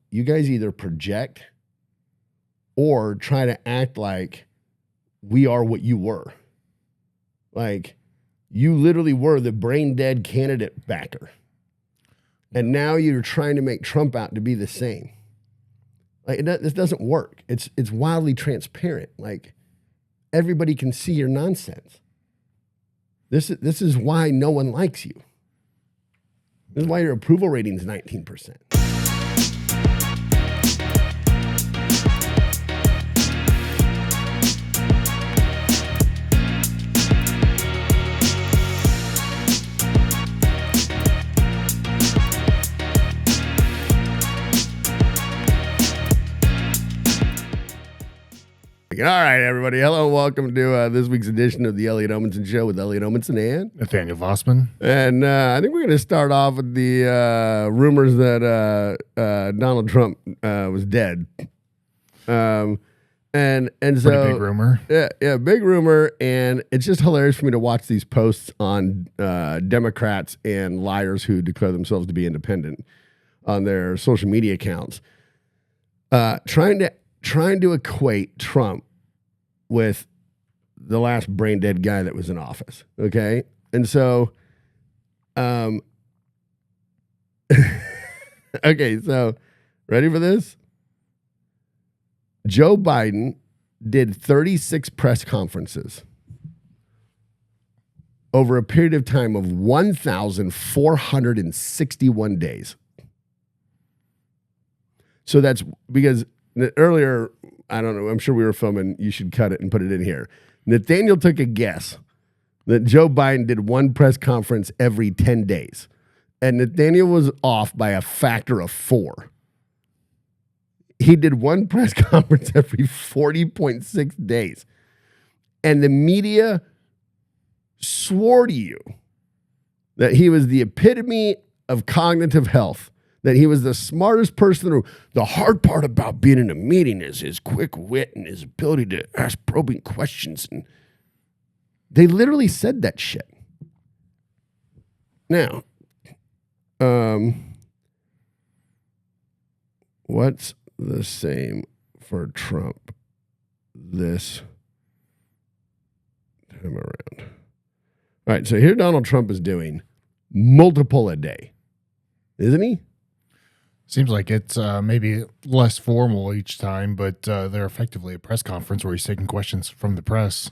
you guys either project or try to act like we are what you were. Like, you literally were the brain dead candidate backer. And now you're trying to make Trump out to be the same. Like, this doesn't work. It's wildly transparent. Like, everybody can see your nonsense. This is why no one likes you. This is why your approval rating is 19%. All right, everybody. Hello and welcome to this week's edition of the Elliot Omenson Show with Elliot Omenson and Nathaniel Vossman. And I think we're going to start off with the rumors that Donald Trump was dead. And so pretty big rumor. Yeah, big rumor. And it's just hilarious for me to watch these posts on Democrats and liars who declare themselves to be independent on their social media accounts, trying to equate Trump with the last brain dead guy that was in office. Okay. And so, okay. So ready for this? Joe Biden did 36 press conferences over a period of time of 1,461 days. So that's because earlier, I don't know, I'm sure we were filming, you should cut it and put it in here. Nathaniel took a guess that Joe Biden did one press conference every 10 days. And Nathaniel was off by a factor of 4. He did one press conference every 40.6 days. And the media swore to you that he was the epitome of cognitive health, that he was the smartest person in the room. The hard part about being in a meeting is his quick wit and his ability to ask probing questions. And they literally said that shit. Now, what's the same for Trump this time around? All right, so here Donald Trump is doing multiple a day, isn't he? Seems like it's maybe less formal each time, but they're effectively a press conference where he's taking questions from the press,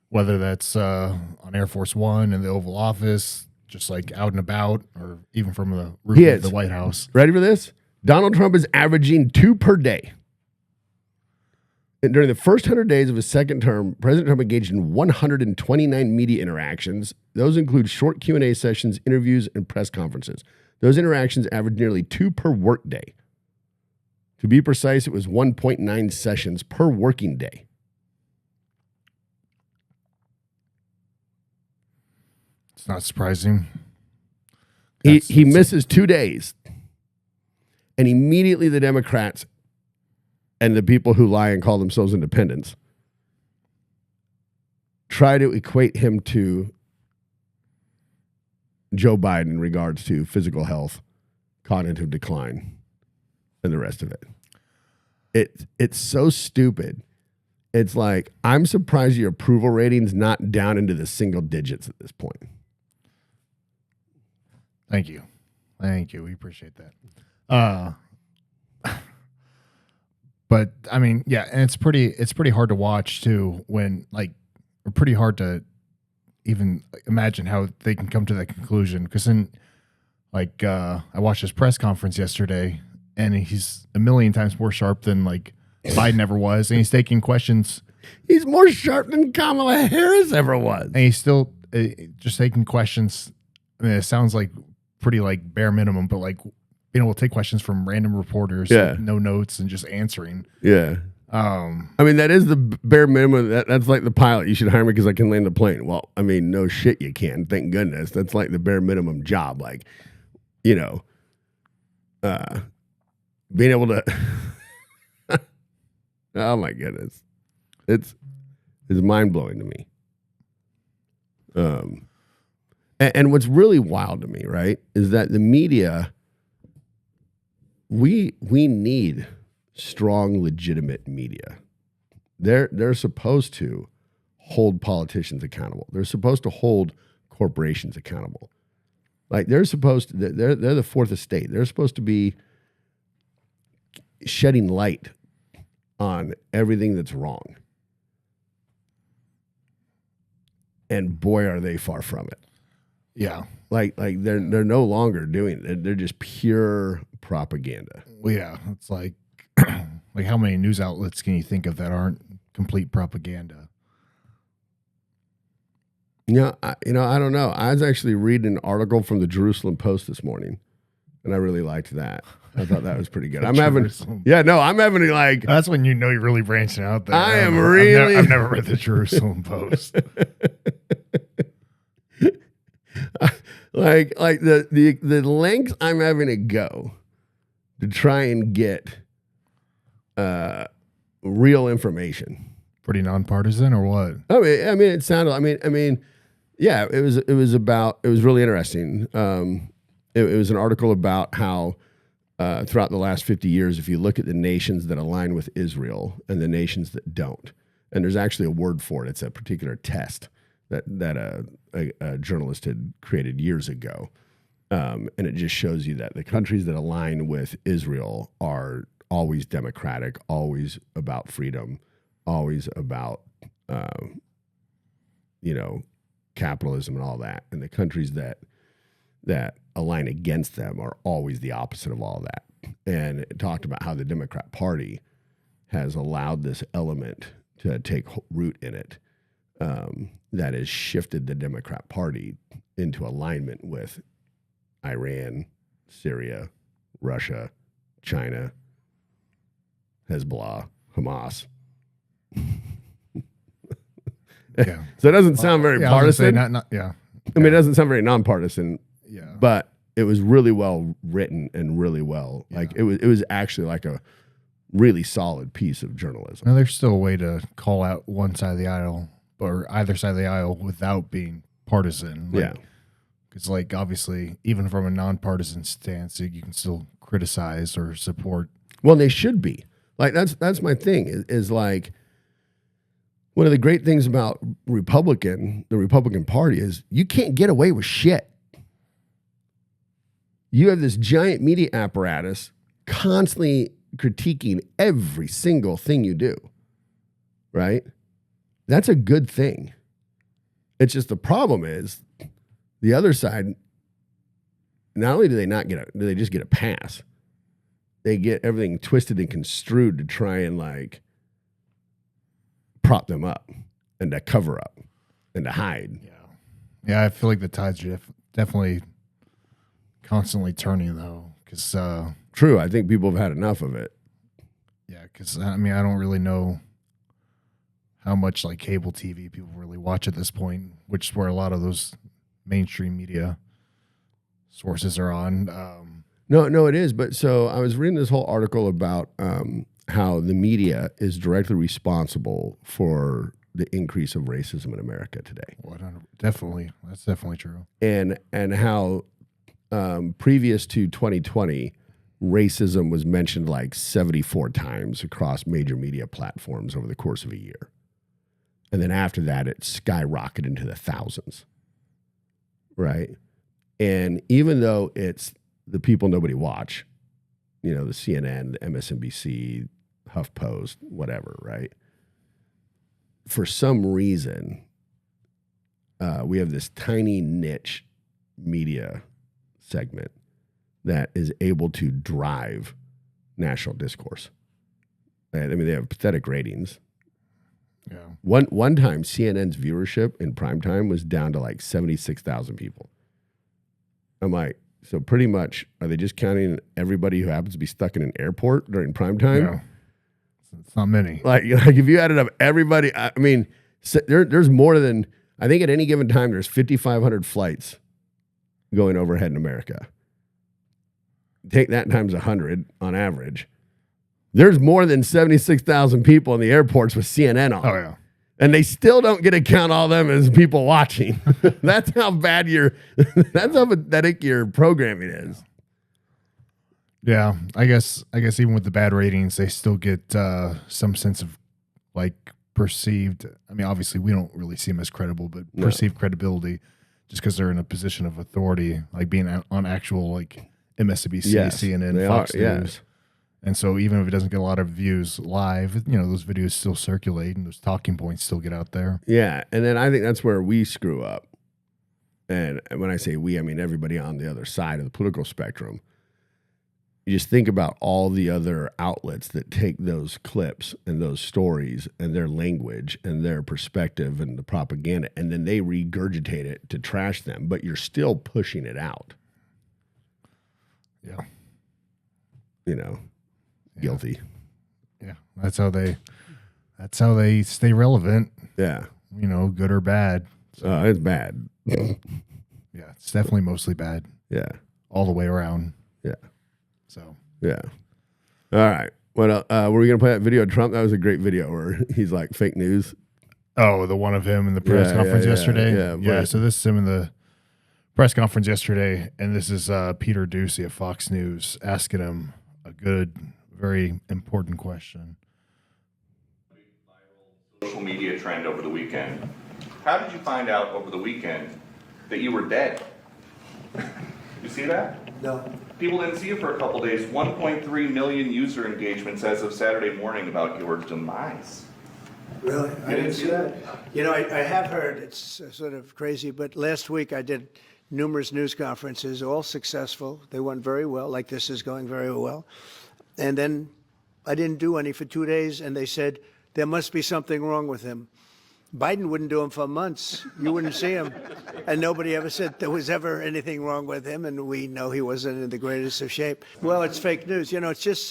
whether that's on Air Force One in the Oval Office, just like out and about, or even from the roof of the White House. Ready for this? Donald Trump is averaging 2 per day. And during the first 100 days of his second term, President Trump engaged in 129 media interactions. Those include short Q&A sessions, interviews, and press conferences. Those interactions averaged nearly 2 per workday. To be precise, it was 1.9 sessions per working day. It's not surprising. He misses 2 days. And immediately the Democrats and the people who lie and call themselves independents try to equate him to Joe Biden in regards to physical health, cognitive decline, and the rest of it. It's so stupid. It's like, I'm surprised your approval rating's not down into the single digits at this point. Thank you. We appreciate that. But I mean, yeah, and it's pretty hard to watch too when or pretty hard to even imagine how they can come to that conclusion. Because then, I watched his press conference yesterday, and he's a million times more sharp than Biden ever was, and he's taking questions. He's more sharp than Kamala Harris ever was, and he's still just taking questions. I mean, it sounds like pretty bare minimum, but we'll take questions from random reporters, with no notes, and just answering. Yeah. I mean, that is the bare minimum. That's like the pilot. You should hire me because I can land the plane. Well, I mean, no shit, you can. Thank goodness. That's like the bare minimum job. Being able to. Oh my goodness, it's mind blowing to me. And what's really wild to me, right, is that the media we need strong, legitimate media. They're supposed to hold politicians accountable. They're supposed to hold corporations accountable. Like they're the fourth estate. They're supposed to be shedding light on everything that's wrong. And boy, are they far from it. Yeah. Like they're no longer doing it. They're just pure propaganda. Well, yeah. It's like like how many news outlets can you think of that aren't complete propaganda? Yeah, I don't know. I was actually reading an article from the Jerusalem Post this morning, and I really liked that. I thought that was pretty good. I'm having like that's when you know you're really branching out there. I've never read the Jerusalem Post. like the lengths I'm having to go to try and get real information. Pretty nonpartisan or what? I mean, it sounded. I mean, yeah. It was really interesting. It was an article about how throughout the last 50 years, if you look at the nations that align with Israel and the nations that don't, and there's actually a word for it. It's a particular test that a journalist had created years ago, and it just shows you that the countries that align with Israel are always democratic, always about freedom, always about capitalism and all that, and the countries that align against them are always the opposite of all that. And it talked about how the Democrat Party has allowed this element to take root in it, that has shifted the Democrat Party into alignment with Iran, Syria, Russia, China, Hezbollah, Hamas. Yeah. So it doesn't sound very partisan. Yeah. I mean, it doesn't sound very nonpartisan. Yeah. But it was really well written and really well. Yeah. Like it was actually like a really solid piece of journalism. Now, there's still a way to call out one side of the aisle or either side of the aisle without being partisan. Yeah. Because, like, obviously, even from a nonpartisan stance, you can still criticize or support. Well, they should be. Like, that's my thing is like, one of the great things about the Republican Party is you can't get away with shit. You have this giant media apparatus constantly critiquing every single thing you do, right? That's a good thing. It's just the problem is the other side, not only do they just get a pass, they get everything twisted and construed to try and like prop them up and to cover up and to hide. Yeah. Yeah, I feel like the tides are definitely constantly turning, though. Because true, I think people have had enough of it. Yeah, because, I mean, I don't really know how much, like, cable TV people really watch at this point, which is where a lot of those mainstream media sources are on. No, it is. But so I was reading this whole article about how the media is directly responsible for the increase of racism in America today. Definitely. That's definitely true. And how previous to 2020, racism was mentioned like 74 times across major media platforms over the course of a year. And then after that, it skyrocketed into the thousands, right? And even though it's the people nobody watch, the CNN, the MSNBC, HuffPost, whatever, right? For some reason, we have this tiny niche media segment that is able to drive national discourse. And I mean, they have pathetic ratings. Yeah. One time, CNN's viewership in primetime was down to like 76,000 people. I'm like, so pretty much, are they just counting everybody who happens to be stuck in an airport during primetime? Yeah. It's not many. Like if you added up everybody, I mean, there's more than, I think at any given time, there's 5,500 flights going overhead in America. Take that times 100 on average. There's more than 76,000 people in the airports with CNN on. Oh, yeah. And they still don't get to count all them as people watching. That's how bad that's how pathetic your programming is. Yeah, I guess even with the bad ratings, they still get some sense of like perceived. I mean, obviously, we don't really see them as credible, but perceived credibility, just because they're in a position of authority, like being on actual like MSNBC, CNN, Fox News. And so, even if it doesn't get a lot of views live, those videos still circulate and those talking points still get out there. Yeah, and then I think that's where we screw up. And when I say we, I mean everybody on the other side of the political spectrum. You just think about all the other outlets that take those clips and those stories and their language and their perspective and the propaganda, and then they regurgitate it to trash them, but you're still pushing it out. Yeah. Guilty. Yeah. That's how they stay relevant. Yeah. Good or bad. So, it's bad. Yeah. It's definitely mostly bad. Yeah. All the way around. Yeah. So yeah. All right. What were we gonna play that video of Trump? That was a great video where he's like fake news. Oh, the one of him in the press conference yesterday. Yeah. So this is him in the press conference yesterday, and this is Peter Doocy of Fox News asking him a good, very important question. Social media trend over the weekend. How did you find out over the weekend that you were dead? You see that? No. People didn't see you for a couple days. 1.3 million user engagements as of Saturday morning about your demise. Really? You didn't see that? I have heard, it's sort of crazy, but last week I did numerous news conferences, all successful. They went very well, like this is going very well. And then I didn't do any for 2 days, and they said, there must be something wrong with him. Biden wouldn't do them for months. You wouldn't see him. And nobody ever said there was ever anything wrong with him, and we know he wasn't in the greatest of shape. Well, it's fake news. It's just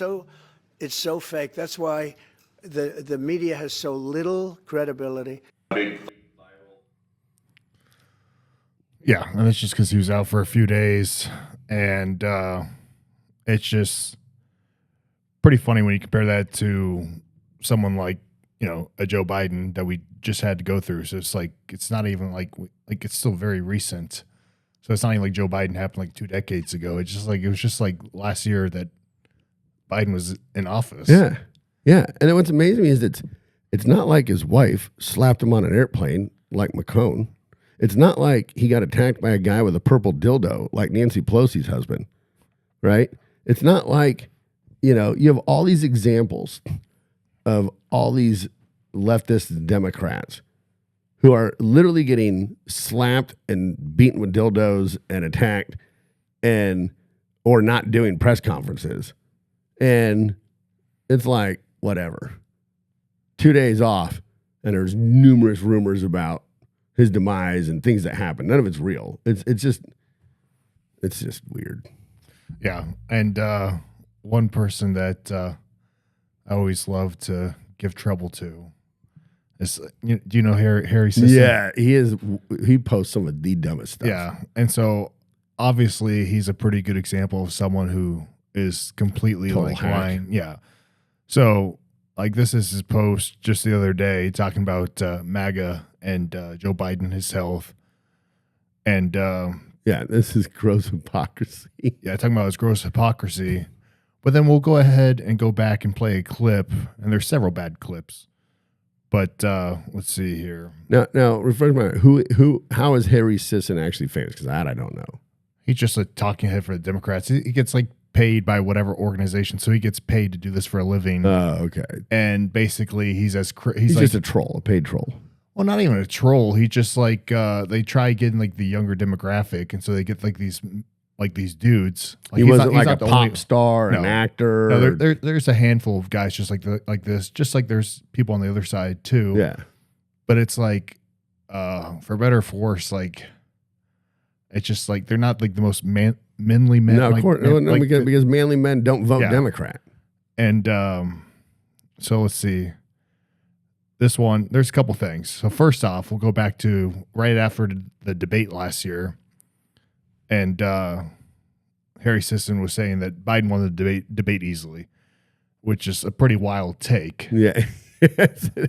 it's so fake. That's why the media has so little credibility. Yeah, and it's just because he was out for a few days, and it's just pretty funny when you compare that to someone like a Joe Biden that we just had to go through. So it's like it's not even like it's still very recent. So it's not even like Joe Biden happened like 2 decades ago. It was just like last year that Biden was in office. Yeah, yeah. And then what's amazing is it's not like his wife slapped him on an airplane like McCone. It's not like he got attacked by a guy with a purple dildo like Nancy Pelosi's husband, right? It's not like you have all these examples of all these leftist Democrats who are literally getting slapped and beaten with dildos and attacked or not doing press conferences. And it's like, whatever. 2 days off, and there's numerous rumors about his demise and things that happen. None of it's real. It's just weird. Yeah. And one person that I always love to give trouble to is, do you know Harry Sisson? Yeah, he posts some of the dumbest stuff. Yeah. And so obviously he's a pretty good example of someone who is completely Total like hack. lying. Yeah. So like this is his post just the other day talking about MAGA and Joe Biden, his health. And yeah, this is gross hypocrisy. yeah, talking about his gross hypocrisy. But then we'll go ahead and go back and play a clip. And there's several bad clips. But let's see here. Now, refresh my mind. How is Harry Sisson actually famous? Because that I don't know. He's just a talking head for the Democrats. He gets like paid by whatever organization, so he gets paid to do this for a living. Oh, okay. And basically, he's like, just a troll, a paid troll. Well, not even a troll. He just like they try getting like the younger demographic, and so they get like these dudes. Like, he wasn't like a the pop only star, an actor. No, there's a handful of guys just like this. Just like there's people on the other side too. Yeah, but it's like, for better or for worse, like it's just like they're not like the most manly men. No, of like, course, because manly men don't vote Democrat. And so let's see. This one, there's a couple things. So first off, we'll go back to right after the debate last year. And Harry Sisson was saying that Biden won the debate easily, which is a pretty wild take. Yeah. And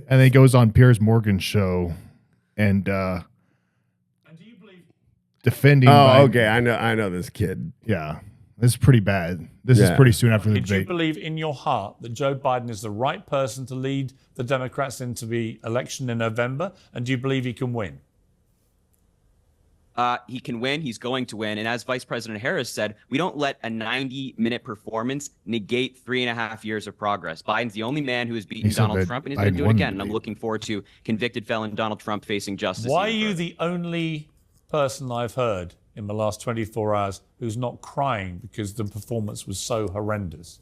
then he goes on Piers Morgan's show and do you believe defending Biden. Okay. I know this kid. Yeah. This is pretty bad. This is pretty soon after the Did you debate. believe in your heart that Joe Biden is the right person to lead the Democrats into the election in November? And do you believe he can win? He can win. He's going to win. And as Vice President Harris said, we don't let a 90-minute performance negate 3.5 years of progress. Biden's the only man who has beaten Donald Trump, and he's going to do it again. And I'm looking forward to convicted felon Donald Trump facing justice. Why are you the only person I've heard in the last 24 hours who's not crying because the performance was so horrendous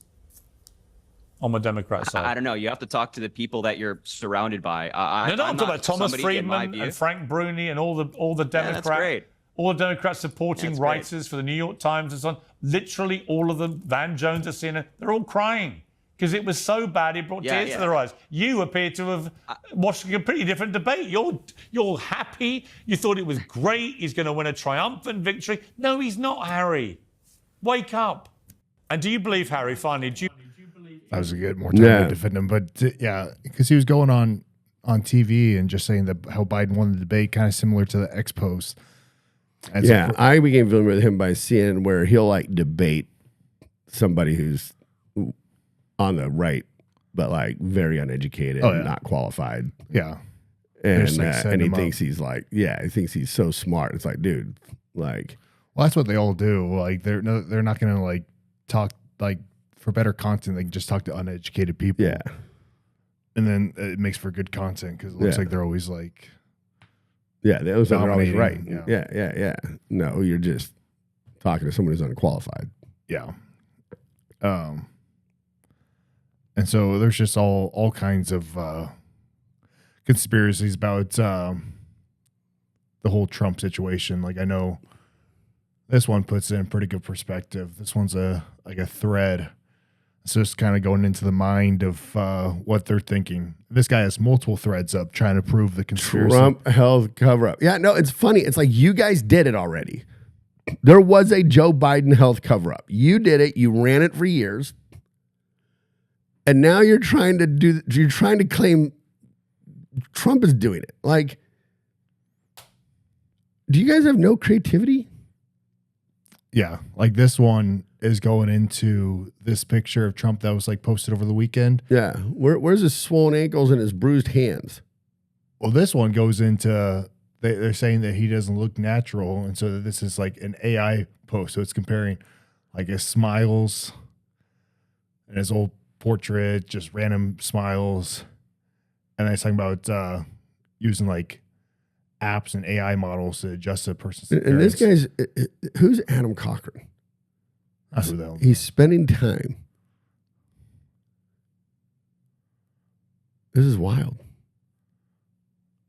on the Democrat side? I don't know. You have to talk to the people that you're surrounded by. I'm talking about Thomas Friedman and Frank Bruni and all the Democrats. That's great. All the Democrats supporting writers for the New York Times and so on. Literally all of them, Van Jones at CNN, they're all crying because it was so bad it brought tears to their eyes. You appear to have watched a completely different debate. You're happy. You thought it was great. He's going to win a triumphant victory. No, he's not, Harry. Wake up. And do you believe, Harry, finally, do you believe... That was a good more time to defend him. But because he was going on TV and just saying that how Biden won the debate, kind of similar to the X post. I became familiar with him by seeing where he'll like debate somebody who's on the right, but like very uneducated and not qualified. Yeah. And he thinks he's like, he thinks he's so smart. It's like, dude, like. Well, that's what they all do. Like they're not going to like talk like for better content. They can just talk to uneducated people. Yeah. And then it makes for good content because it looks like they're always like. Yeah, those are always right. Yeah. Yeah. No, you're just talking to someone who's unqualified. Yeah. And so there's just all kinds of conspiracies about the whole Trump situation. Like I know this one puts it in pretty good perspective. This one's a thread. It's just kind of going into the mind of what they're thinking. This guy has multiple threads up trying to prove the conspiracy. Trump health cover up. Yeah, no, it's funny. It's like you guys did it already. There was a Joe Biden health cover up. You did it. You ran it for years. And now you're trying to claim Trump is doing it. Like, do you guys have no creativity? Yeah, like this one is going into this picture of Trump that was like posted over the weekend. Yeah, where's his swollen ankles and his bruised hands? Well, this one goes into they're saying that he doesn't look natural, and so this is like an AI post. So it's comparing like his smiles and his old portrait, just random smiles, and then it's talking about using like apps and AI models to adjust a person's appearance. And this guy's who's Adam Cochran? Who the hell? He's spending time. This is wild.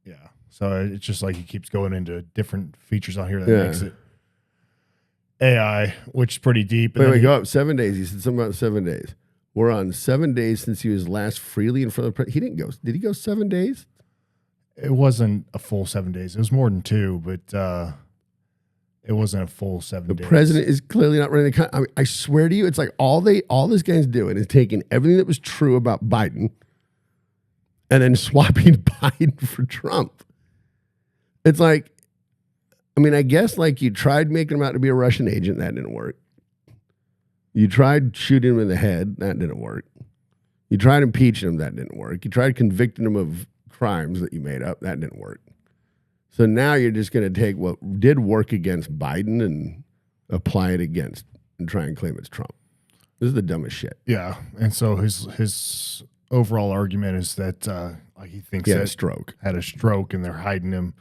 Yeah. So it's just like he keeps going into different features on here that makes it AI, which is pretty deep. Wait, go up 7 days. He said something about 7 days. We're on 7 days since he was last freely in front of the president. He didn't go. Did he go 7 days? It wasn't a full 7 days. It was more than 2, but it wasn't a full 7 days. The president is clearly not running the country. I mean, I swear to you, it's like all this guy's doing is taking everything that was true about Biden and then swapping Biden for Trump. It's like, I mean, I guess like you tried making him out to be a Russian agent. That didn't work. You tried shooting him in the head. That didn't work. You tried impeaching him. That didn't work. You tried convicting him of crimes that you made up. That didn't work. So now you're just going to take what did work against Biden and apply it against and try and claim it's Trump. This is the dumbest shit. Yeah. And so his overall argument is that like he thinks he had that a stroke. Had a stroke and they're hiding him.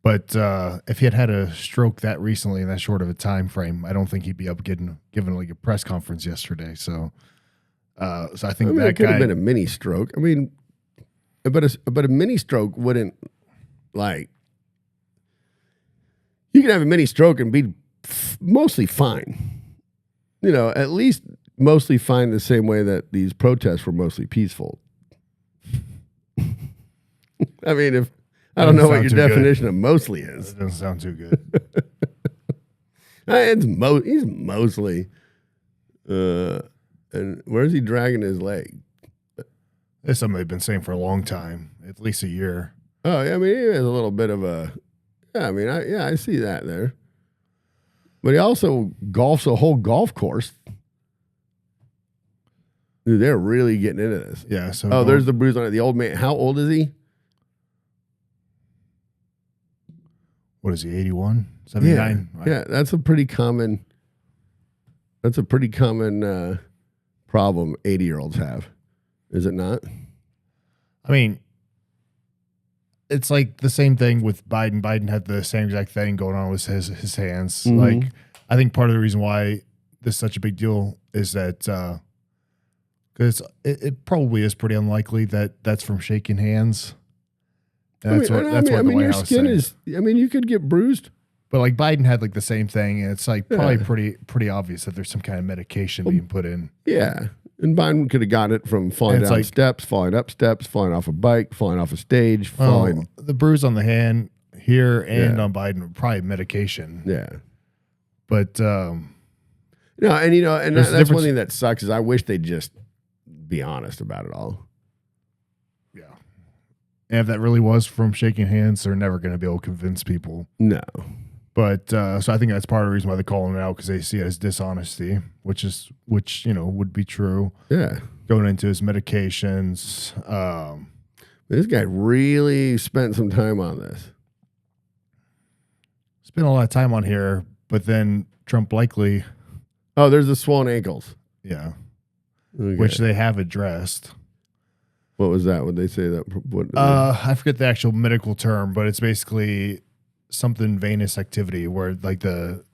But if he had a stroke that recently in that short of a time frame, I don't think he'd be up giving like a press conference yesterday. So I think that it could guy have been a mini stroke. I mean, but a mini stroke wouldn't like. You can have a mini stroke and be mostly fine. You know, at least mostly fine the same way that these protests were mostly peaceful. I mean, I don't know what your definition of mostly is. It doesn't sound too good. He's mostly. And where's he dragging his leg? It's something they've been saying for a long time, at least a year. Oh, yeah, I mean, he has a little bit of a. Yeah, I mean, I see that there. But he also golfs a whole golf course. Dude, they're really getting into this. Yeah. So there's the bruise on it. The old man. How old is he? What is he? 81, 79. Yeah, that's a pretty common. That's a pretty common problem 80-year-olds have, is it not? I mean, it's like the same thing with Biden. Biden had the same exact thing going on with his hands. Mm-hmm. Like, I think part of the reason why this is such a big deal is that because it probably is pretty unlikely that that's from shaking hands. And that's what your skin is. I mean, you could get bruised. But like Biden had like the same thing, and it's like probably pretty obvious that there's some kind of medication being put in. Yeah. And Biden could have gotten it from falling down steps, falling up steps, falling off a bike, falling off a stage, falling. The bruise on the hand here and on Biden, probably medication. Yeah. But and that's one thing that sucks is I wish they'd just be honest about it all. Yeah. And if that really was from shaking hands, they're never going to be able to convince people. No. But so I think that's part of the reason why they're calling it out, because they see it as dishonesty, which would be true. Yeah. Going into his medications. This guy really spent some time on this. Spent a lot of time on here, but then Trump likely. Oh, there's the swollen ankles. Yeah. Okay. Which they have addressed. What was that? Would they say that? I forget the actual medical term, but it's basically something venous activity where like your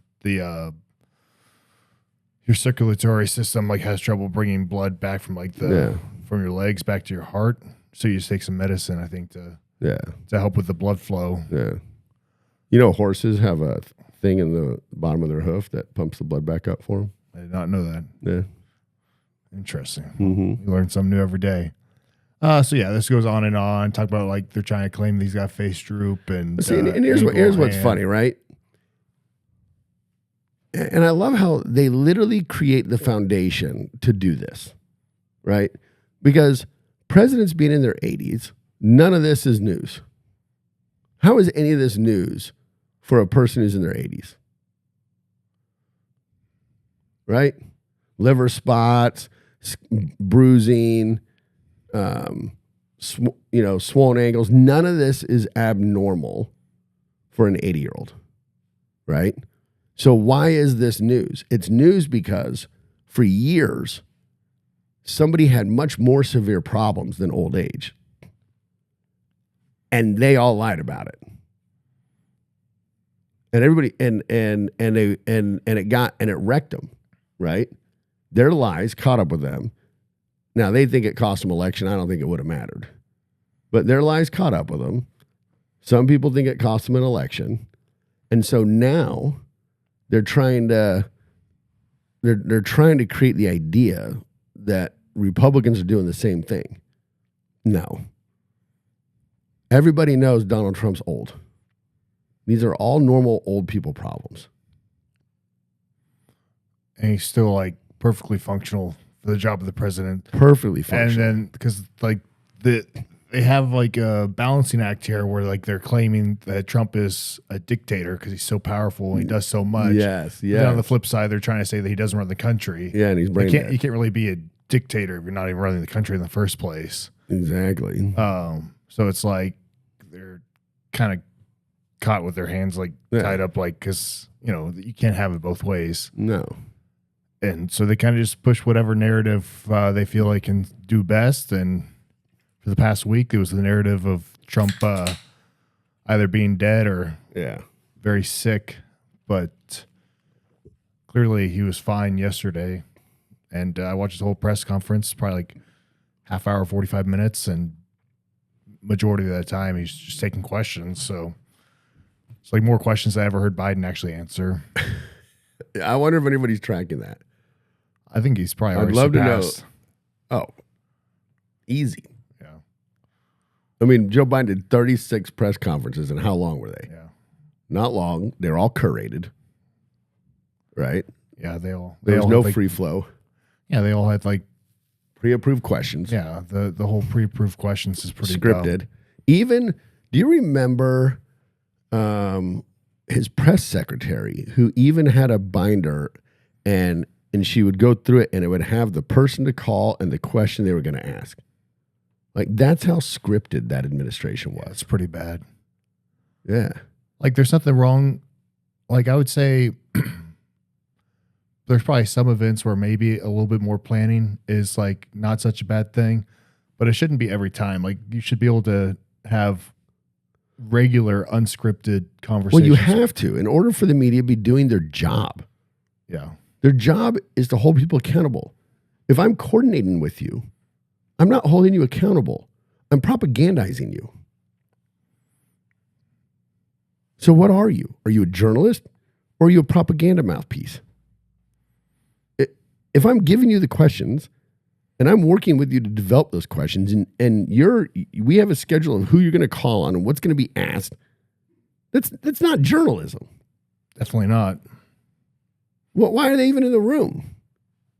circulatory system like has trouble bringing blood back from like from your legs back to your heart. So you just take some medicine, I think, to help with the blood flow. Yeah. You know, horses have a thing in the bottom of their hoof that pumps the blood back up for them. I did not know that. Yeah. Interesting. Mm-hmm. You learn something new every day. So yeah, this goes on and on. Talk about like they're trying to claim these got face droop and here's what's funny, right? And I love how they literally create the foundation to do this, right? Because presidents being in their 80s, none of this is news. How is any of this news for a person who's in their 80s? Right? Liver spots, bruising, swollen ankles. None of this is abnormal for an 80-year-old, right? So why is this news? It's news because for years, somebody had much more severe problems than old age. And they all lied about it. And everybody and it wrecked them, right? Their lies caught up with them. Now, they think it cost them election. I don't think it would have mattered. But their lies caught up with them. Some people think it cost them an election. And so now they're trying to create the idea that Republicans are doing the same thing. No. Everybody knows Donald Trump's old. These are all normal old people problems. And he's still like perfectly functional for the job of the president. Perfectly functional. And then because like they have like a balancing act here where like they're claiming that Trump is a dictator because he's so powerful and he does so much. Yes, yeah. Then on the flip side, they're trying to say that he doesn't run the country. Yeah, and he's brain dead. You can't really be a dictator if you're not even running the country in the first place. Exactly. So it's like they're kind of caught with their hands like tied up, like because you can't have it both ways. No. And so they kind of just push whatever narrative they feel they can do best. And for the past week, it was the narrative of Trump either being dead or very sick. But clearly he was fine yesterday. And I watched the whole press conference, probably like half hour, 45 minutes. And majority of that time, he's just taking questions. So it's like more questions than I ever heard Biden actually answer. I wonder if anybody's tracking that. I think he's probably I'd love surpassed. To know. Oh, easy. Yeah. I mean, Joe Biden did 36 press conferences, and how long were they? Yeah. Not long. They're all curated, right? Yeah, there was no free flow. Yeah, they all had like pre-approved questions. Yeah, the whole pre-approved questions is pretty scripted. dumb. Even, do you remember his press secretary, who even had a binder, and she would go through it, and it would have the person to call and the question they were going to ask. Like, that's how scripted that administration was. It's pretty bad. Yeah. Like, there's nothing wrong. Like, I would say there's probably some events where maybe a little bit more planning is like not such a bad thing, but it shouldn't be every time. Like, you should be able to have regular unscripted conversations. Well, you have to, in order for the media to be doing their job. Yeah. Their job is to hold people accountable. If I'm coordinating with you, I'm not holding you accountable. I'm propagandizing you. So what are you? Are you a journalist or are you a propaganda mouthpiece? If I'm giving you the questions and I'm working with you to develop those questions and we have a schedule of who you're going to call on and what's going to be asked, that's not journalism. Definitely not. Well, why are they even in the room?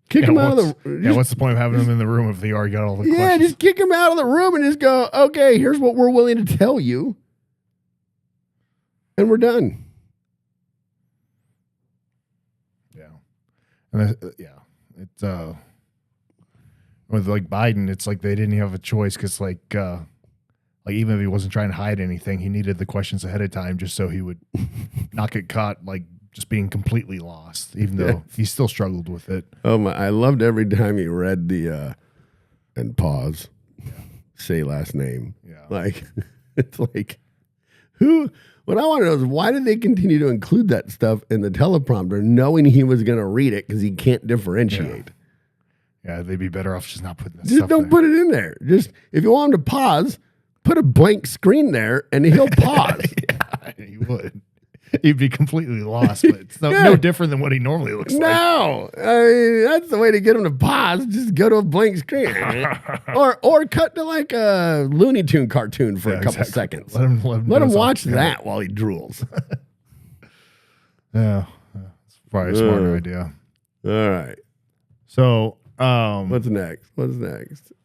Kick them out of the... what's the point of having them in the room if they already got all the questions? Yeah, just kick them out of the room and just go, okay, here's what we're willing to tell you. And we're done. Yeah. And it's with like Biden, it's like they didn't have a choice because like even if he wasn't trying to hide anything, he needed the questions ahead of time just so he would not get caught like just being completely lost, even though he still struggled with it. Oh my! I loved every time he read the and pause, say last name. Yeah, like it's like who. What I want to know is why did they continue to include that stuff in the teleprompter, knowing he was going to read it because he can't differentiate. Yeah, they'd be better off just not putting that just stuff don't there. put it in there. Just if you want him to pause, put a blank screen there, and he'll pause. Yeah, he would. He'd be completely lost, but it's no different than what he normally looks like. No, I mean, that's the way to get him to pause. Just go to a blank screen, or cut to like a Looney Tune cartoon for a couple seconds. Let him watch that while he drools. Yeah, it's probably a smarter idea. All right. So, what's next?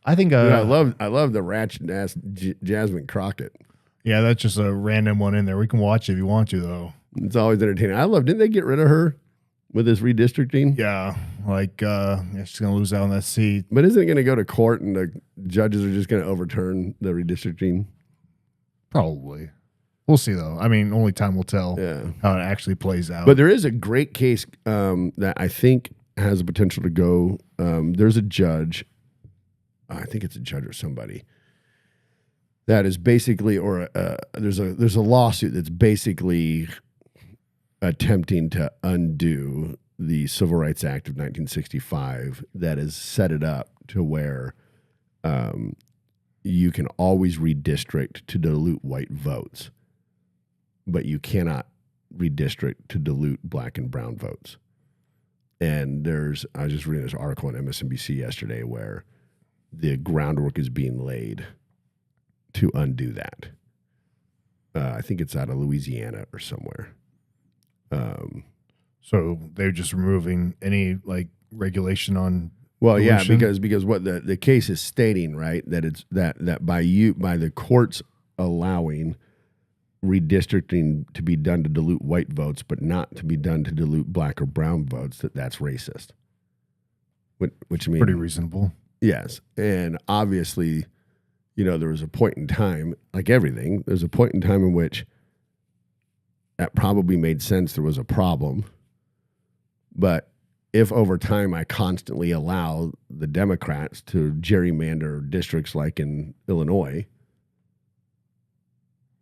I think I love the ratchet ass Jasmine Crockett. Yeah, that's just a random one in there. We can watch it if you want to, though. It's always entertaining. Didn't they get rid of her with this redistricting? Yeah, like she's gonna lose out on that seat. But isn't it going to go to court and the judges are just going to overturn the redistricting? Probably. We'll see, though. I mean, only time will tell how it actually plays out. But there is a great case that I think has the potential to go. There's a judge. I think it's a judge or somebody. That is basically, there's a lawsuit that's basically attempting to undo the Civil Rights Act of 1965 that has set it up to where you can always redistrict to dilute white votes, but you cannot redistrict to dilute black and brown votes. And I was just reading this article on MSNBC yesterday where the groundwork is being laid to undo that. I think it's out of Louisiana or somewhere. So they're just removing any like regulation on. Well, pollution? yeah, because what the case is stating, right, that it's that by the courts allowing redistricting to be done to dilute white votes, but not to be done to dilute black or brown votes, that's racist. Which means pretty reasonable. Yes, and obviously, there was a point in time, like everything, there's a point in time in which that probably made sense. There was a problem. But if over time I constantly allow the Democrats to gerrymander districts like in Illinois,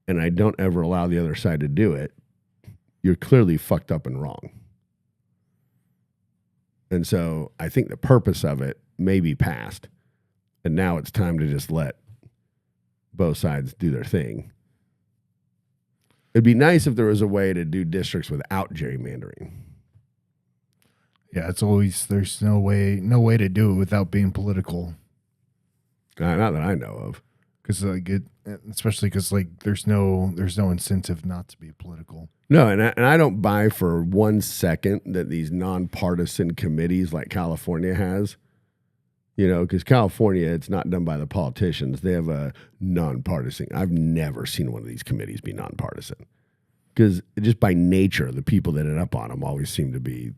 and I don't ever allow the other side to do it, you're clearly fucked up and wrong. And so I think the purpose of it may be past. And now it's time to just let both sides do their thing. It'd be nice if there was a way to do districts without gerrymandering. Yeah, there's no way to do it without being political. Not that I know of. Because especially because there's no incentive not to be political. No, and I don't buy for 1 second that these nonpartisan committees like California has. Because California, it's not done by the politicians. They have a nonpartisan. I've never seen one of these committees be nonpartisan. because just by nature, the people that end up on them always seem to be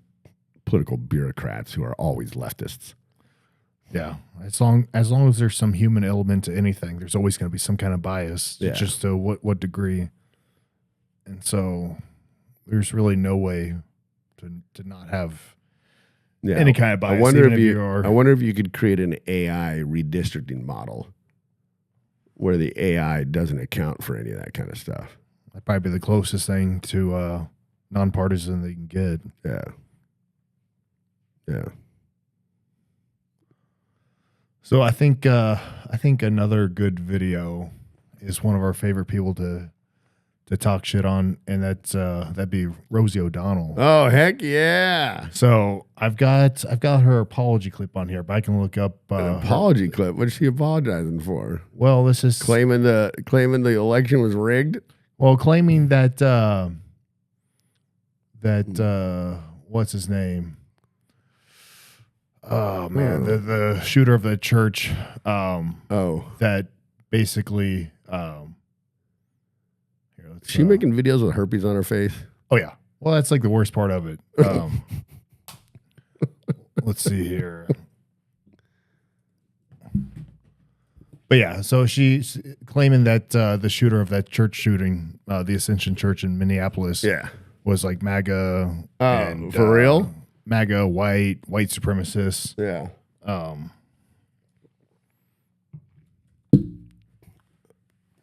political bureaucrats who are always leftists. Yeah, as long as there's some human element to anything, there's always going to be some kind of bias. Yeah. Just to what degree. And so there's really no way to not have any kind of bias. I wonder if you could create an AI redistricting model where the AI doesn't account for any of that kind of stuff. That'd probably be the closest thing to nonpartisan they can get. Yeah. Yeah. So I think another good video is one of our favorite people to talk shit on, and that'd be Rosie O'Donnell. Oh, heck yeah. So I've got her apology clip on here, but I can look up an apology clip. What's she apologizing for? Well, this is claiming the election was rigged. Well, claiming that what's his name? Oh man, the shooter of the church. That basically. She making videos with herpes on her face? Oh yeah. Well, that's like the worst part of it. Let's see here. But yeah, so she's claiming that the shooter of that church shooting, the Ascension Church in Minneapolis, was like MAGA. And, for real? MAGA, white supremacists. Yeah.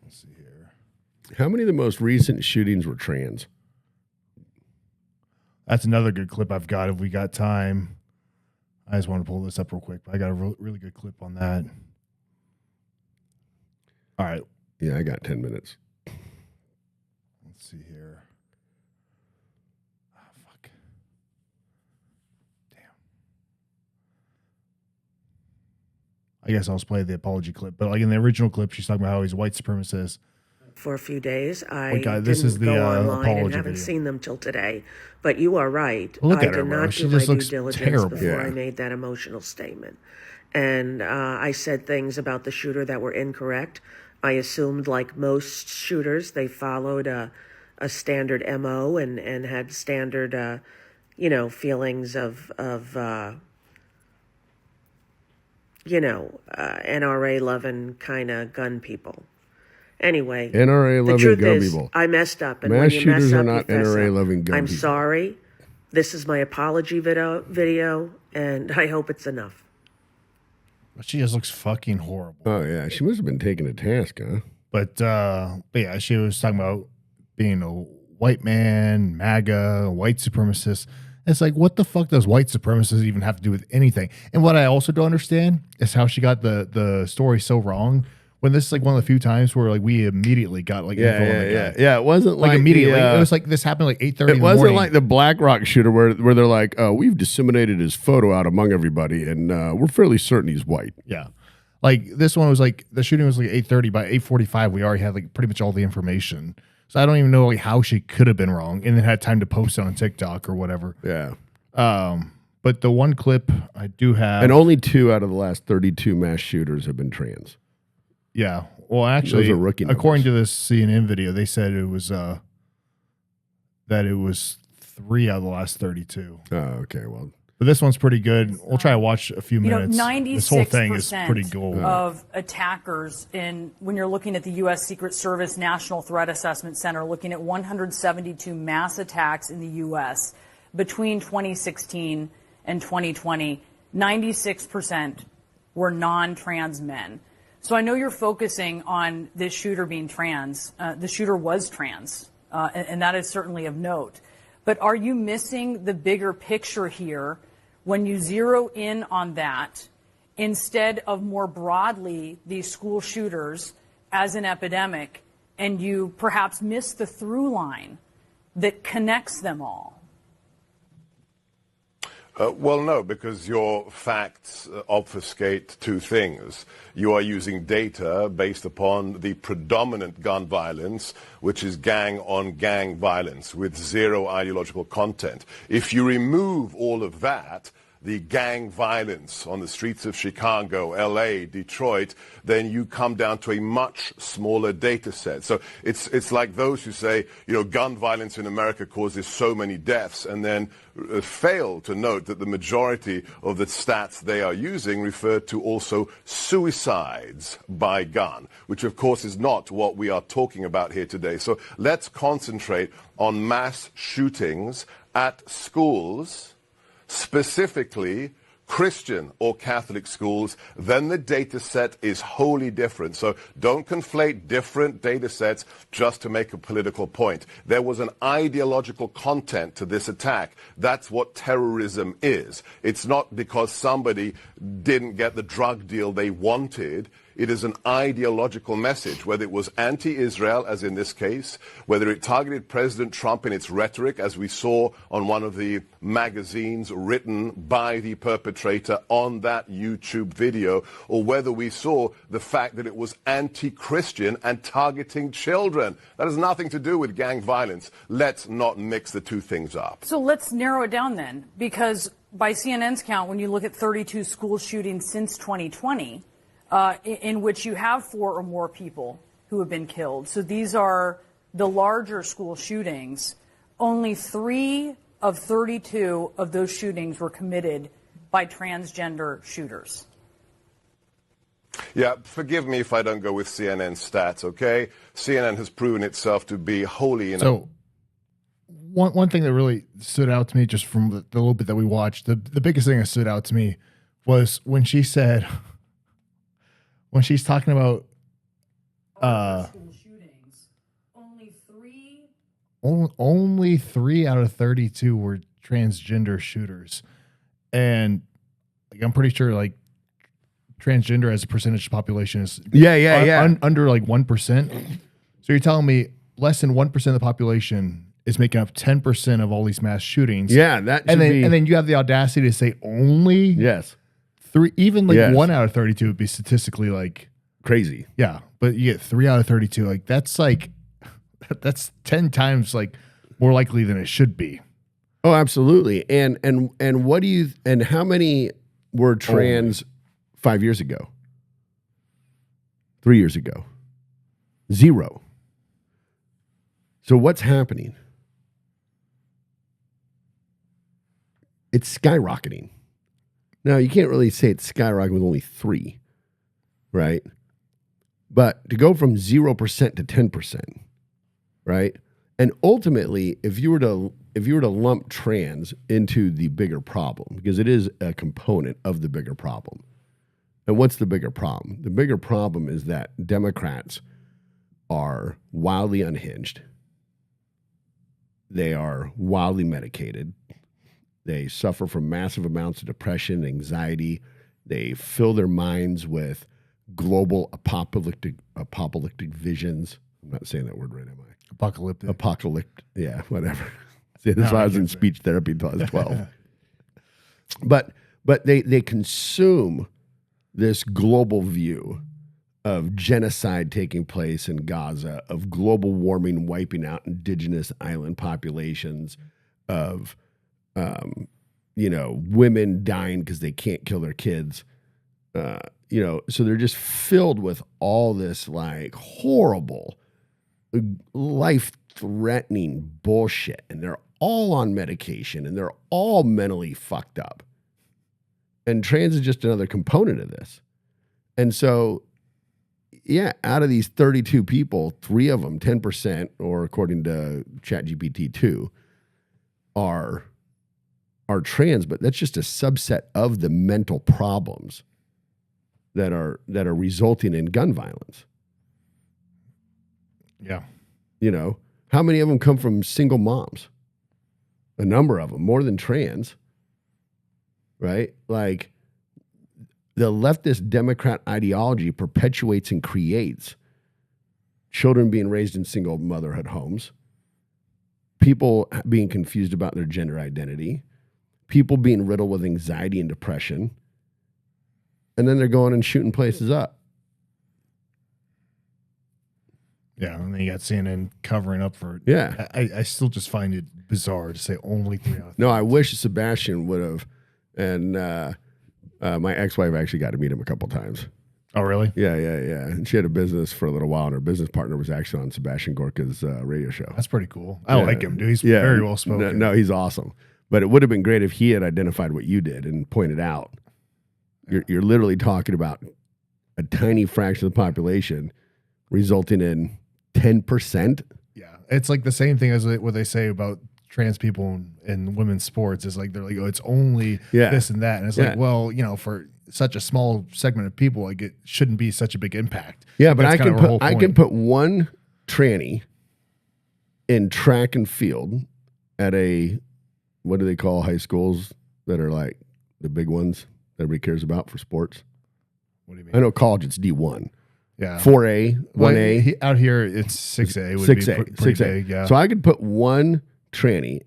Let's see here. How many of the most recent shootings were trans? That's another good clip I've got if we got time. I just want to pull this up real quick, but I got a really good clip on that. All right. Yeah, I got 10 minutes. Let's see here. Oh, fuck. Damn. I guess I'll just play the apology clip. But like in the original clip, she's talking about how he's a white supremacist. For a few days, I this is the go online and apology haven't video. seen them till today. But you are right. Look I at her, did bro. not She do my just due looks diligence terrible. before I Yeah. made that emotional statement. And I said things about the shooter that were incorrect. I assumed, like most shooters, they followed a standard MO and had standard, feelings of NRA loving kind of gun people. Anyway, NRA the loving truth gun is, people. I messed up, and Mass when you mess shooters up, are not you fess NRA up. loving gun I'm people. sorry. This is my apology video, and I hope it's enough. She just looks fucking horrible. Oh, yeah. She must have been taken to task, huh? But yeah, she was talking about being a white man, MAGA, white supremacist. It's like, what the fuck does white supremacists even have to do with anything? And what I also don't understand is how she got the story so wrong. When this is like one of the few times where like we immediately got like info on the guy. Yeah, it wasn't like immediately. It was like this happened like 8:30 in the morning. It wasn't like the BlackRock shooter where they're like, we've disseminated his photo out among everybody, and we're fairly certain he's white. Yeah. Like this one was like, the shooting was like 8:30. By 8:45, we already had like pretty much all the information. So I don't even know like how she could have been wrong and then had time to post it on TikTok or whatever. Yeah. But the one clip I do have. And only 2 out of the last 32 mass shooters have been trans. Yeah. Well, actually, Those are rookie according numbers. to this CNN video, they said it was that it was 3 out of the last 32. Oh, okay. Well, but this one's pretty good. We'll try to watch a few minutes. 96% This whole thing is pretty cool. of attackers when you're looking at the U.S. Secret Service National Threat Assessment Center, looking at 172 mass attacks in the U.S. between 2016 and 2020, 96% were non-trans men. So I know you're focusing on this shooter being trans. The shooter was trans, and that is certainly of note. But are you missing the bigger picture here when you zero in on that instead of more broadly these school shooters as an epidemic, and you perhaps miss the through line that connects them all? Well, no, because your facts obfuscate 2 things. You are using data based upon the predominant gun violence, which is gang-on-gang violence with 0 ideological content. If you remove all of that, the gang violence on the streets of Chicago, LA, Detroit, then you come down to a much smaller data set. So it's like those who say, gun violence in America causes so many deaths, and then fail to note that the majority of the stats they are using refer to also suicides by gun, which of course is not what we are talking about here today. So let's concentrate on mass shootings at schools, specifically Christian or Catholic schools. Then the data set is wholly different. So don't conflate different data sets just to make a political point. There was an ideological content to this attack. That's what terrorism is. It's not because somebody didn't get the drug deal they wanted. It is an ideological message, whether it was anti-Israel, as in this case, whether it targeted President Trump in its rhetoric, as we saw on one of the magazines written by the perpetrator on that YouTube video, or whether we saw the fact that it was anti-Christian and targeting children. That has nothing to do with gang violence. Let's not mix the two things up. So let's narrow it down then, because by CNN's count, when you look at 32 school shootings since 2020, in which you have 4 or more people who have been killed. So these are the larger school shootings. Only 3 of 32 of those shootings were committed by transgender shooters. Yeah, forgive me if I don't go with CNN stats, okay? CNN has proven itself to be wholly So one thing that really stood out to me just from the little bit that we watched, the biggest thing that stood out to me was when she said... When she's talking about school shootings, only 3 out of 32 were transgender shooters, and I'm pretty sure transgender as a percentage of population is under 1%. So you're telling me less than 1% of the population is making up 10% of all these mass shootings? Yeah, that and then you have the audacity to say only 3, even 1 out of 32 would be statistically crazy. Yeah, but you get 3 out of 32. That's 10 times more likely than it should be. Oh, absolutely. And what do you and how many were trans 5 years ago? 3 years ago? 0. So what's happening? It's skyrocketing. Now, you can't really say it's skyrocketing with only 3, right? But to go from 0% to 10%, right? And ultimately, if you were to lump trans into the bigger problem, because it is a component of the bigger problem. And what's the bigger problem? The bigger problem is that Democrats are wildly unhinged. They are wildly medicated. They suffer from massive amounts of depression, anxiety. They fill their minds with global apocalyptic visions. I'm not saying that word right, am I? Apocalyptic. Yeah, whatever. See, that's why I was in speech therapy until I was 12. But they consume this global view of genocide taking place in Gaza, of global warming wiping out indigenous island populations, of women dying because they can't kill their kids. So they're just filled with all this horrible, life-threatening bullshit, and they're all on medication, and they're all mentally fucked up. And trans is just another component of this. And so, yeah, out of these 32 people, 3 of them, 10%, or according to ChatGPT 2, are trans, but that's just a subset of the mental problems that are resulting in gun violence. Yeah. How many of them come from single moms? A number of them, more than trans, right? The leftist Democrat ideology perpetuates and creates children being raised in single motherhood homes, people being confused about their gender identity, people being riddled with anxiety and depression, and then they're going and shooting places up. Yeah, and then you got CNN covering up for it. Yeah. I still just find it bizarre to say only 3 out of 32. No, I wish Sebastian would have And my ex-wife actually got to meet him a couple times. Oh, really? Yeah. And she had a business for a little while, and her business partner was actually on Sebastian Gorka's radio show. That's pretty cool. I like him, dude. He's very well spoken. No, he's awesome. But it would have been great if he had identified what you did and pointed out. You're literally talking about a tiny fraction of the population resulting in 10%. Yeah, it's like the same thing as what they say about trans people in women's sports. Is like they're like, oh, it's only this and that, and it's like, well, for such a small segment of people, like it shouldn't be such a big impact. Yeah, but I can put one tranny in track and field at a, what do they call high schools that are like the big ones that everybody cares about for sports? What do you mean? I know college it's D1. Yeah. 4A, 1A. Out here it's 6A. 6A. Pretty big, yeah. So I could put one tranny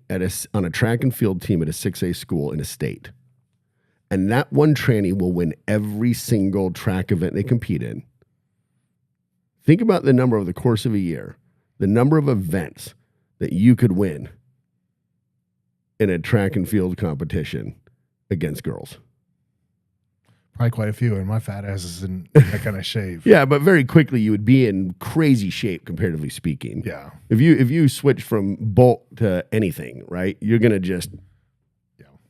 on a track and field team at a 6A school in a state. And that one tranny will win every single track event they compete in. Think about the number over the course of a year, the number of events that you could win in a track and field competition against girls. Probably quite a few, and my fat ass is in that kind of shape. Yeah, but very quickly you would be in crazy shape, comparatively speaking. Yeah. If you switch from bulk to anything, right, you're going to just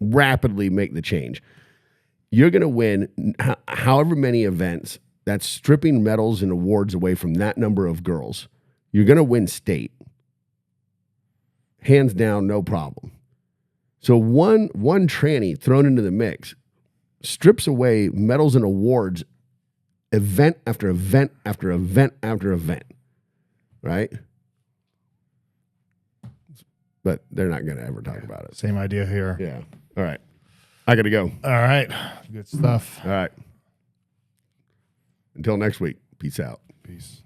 rapidly make the change. You're going to win however many events. That's stripping medals and awards away from that number of girls. You're going to win state. Hands down, no problem. So one tranny thrown into the mix strips away medals and awards event after event after event after event, right? But they're not going to ever talk about it. Same idea here. Yeah. All right. I got to go. All right. Good stuff. All right. Until next week. Peace out. Peace.